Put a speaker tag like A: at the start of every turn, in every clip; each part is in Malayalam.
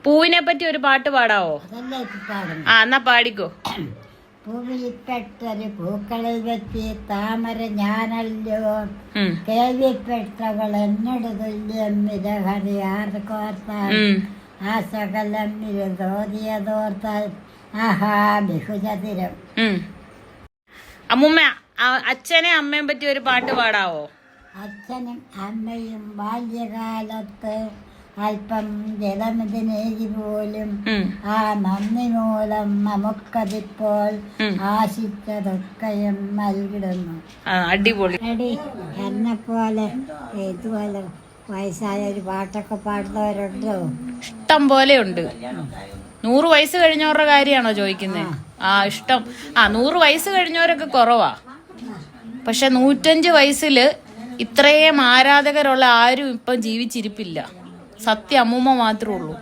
A: പൂവിനെ പറ്റി ഒരു പാട്ട് പാടാവോ? ആ, എന്നാ പാടിക്കോ.
B: പൂവിൽപ്പെട്ടൊരു പൂക്കളിൽ വെച്ച് താമര ഞാനല്ലോ, കേൾവിപ്പെട്ടവൾ എന്നോട് തുല്യം വിരഹരി ആർക്കോർത്താൽ, ആ സകലം തോന്നിയതോർത്താൽ ആഹാ ബഹുചതിരം.
A: അമ്മൂമ്മ, അച്ഛനെ അമ്മയും പറ്റി ഒരു പാട്ട് പാടാവോ?
B: അച്ഛനും അമ്മയും ബാല്യകാലത്ത് അല്പം ജലമിതിനേകി പോലും ആ നന്ദി മൂലം നമുക്കതിപ്പോൾ ആശിച്ചതൊക്കെയും നൽകിടുന്നു.
A: അടിപൊളി.
B: എന്നെ പോലെ ഇതുപോലെ വയസ്സായ ഒരു പാട്ടൊക്കെ പാടുന്നവരുണ്ടോ?
A: ഇഷ്ടം പോലെ ഉണ്ട്. 100 വയസ്സ് കഴിഞ്ഞവരുടെ കാര്യമാണോ ചോദിക്കുന്നത്? ഇഷ്ടം. 100 വയസ്സ് കഴിഞ്ഞവരൊക്കെ കുറവാ. പക്ഷെ 105 വയസ്സില് ഇത്രയും ആരാധകരുള്ള ആരും ഇപ്പം ജീവിച്ചിരിപ്പില്ല. സത്യം അമ്മൂമ്മ മാത്രമേ ഉള്ളൂ.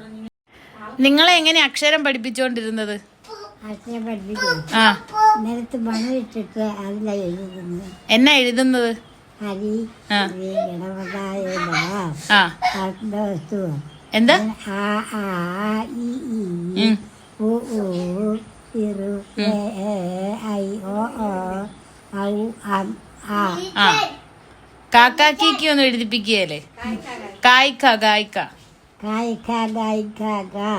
A: നിങ്ങളെ എങ്ങനെ അക്ഷരം പഠിപ്പിച്ചോണ്ടിരുന്നത്?
B: അക്ഷരം പഠിപ്പിക്കും. നിലത്ത് മണം ഇട്ടിട്ട് അതിലാ എഴുതുന്നത്.
A: എന്നാ എഴുതുന്നത്?
B: ഹരി ഗണപതായ
A: എന്താ? കാക്കാക്കി ഒന്നും എഴുതിപ്പിക്കുകയല്ലേ? കായ്ക്ക കായ്ക്ക
B: കായ്ക്ക ഗായ്ക്ക ഗാ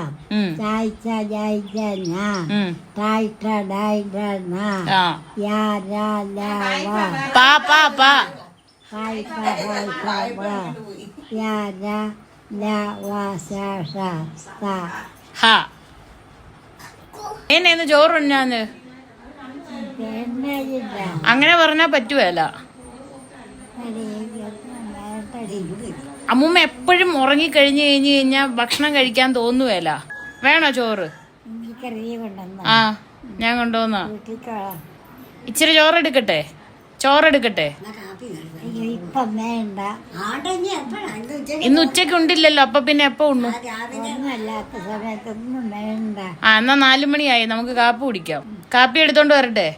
B: ചായ്ക്ക ജായ്ക്ക ഞാ ടായ്ക്ക ഡായ്ക്ക നാ യാ രാ ലാ വാ
A: പാ പാ പാ
B: കായ്ക്ക ഗായ്ക്ക വാ യാ രാ ലാ വാ സാ സാ സാ
A: ഹാ. എന്നു ചോറുണ്ണാന്ന് അങ്ങനെ പറഞ്ഞാ പറ്റുവല്ല. അമ്മൂമ്മ എപ്പോഴും ഉറങ്ങി കഴിഞ്ഞു കഴിഞ്ഞാൽ ഭക്ഷണം കഴിക്കാൻ തോന്നുവല്ല. വേണോ ചോറ്? ഞാൻ കൊണ്ടുവന്നാ. ഇച്ചിരി ചോറെടുക്കട്ടെ? ഇന്ന് ഉച്ചക്ക് ഉണ്ടില്ലല്ലോ, അപ്പൊ പിന്നെ എപ്പോ ഉണ്ണു? എന്നാ 4 മണിയായി, നമുക്ക് കാപ്പി കുടിക്കാം. കാപ്പി എടുത്തോണ്ട് വരട്ടെ?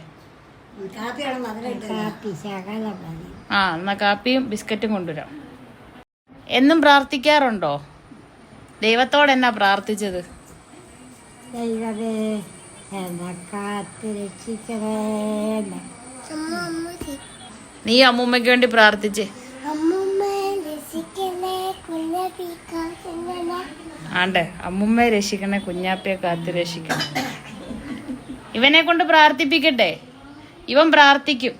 A: എന്നാ കാപ്പിയും ബിസ്ക്കറ്റും കൊണ്ടുവരാം. എന്നും പ്രാർത്ഥിക്കാറുണ്ടോ? ദൈവത്തോട് എന്നാ പ്രാർത്ഥിച്ചത്? നീ അമ്മൂമ്മയ്ക്ക് വേണ്ടി പ്രാർത്ഥിച്ചേ. ആണ്ടേ, അമ്മൂമ്മയെ രക്ഷിക്കണേ, കുഞ്ഞാപ്പയെ കാത്ത് രക്ഷിക്കണം. ഇവനെ കൊണ്ട് പ്രാർത്ഥിപ്പിക്കട്ടെ? ഇവൻ പ്രാർത്ഥിക്കും.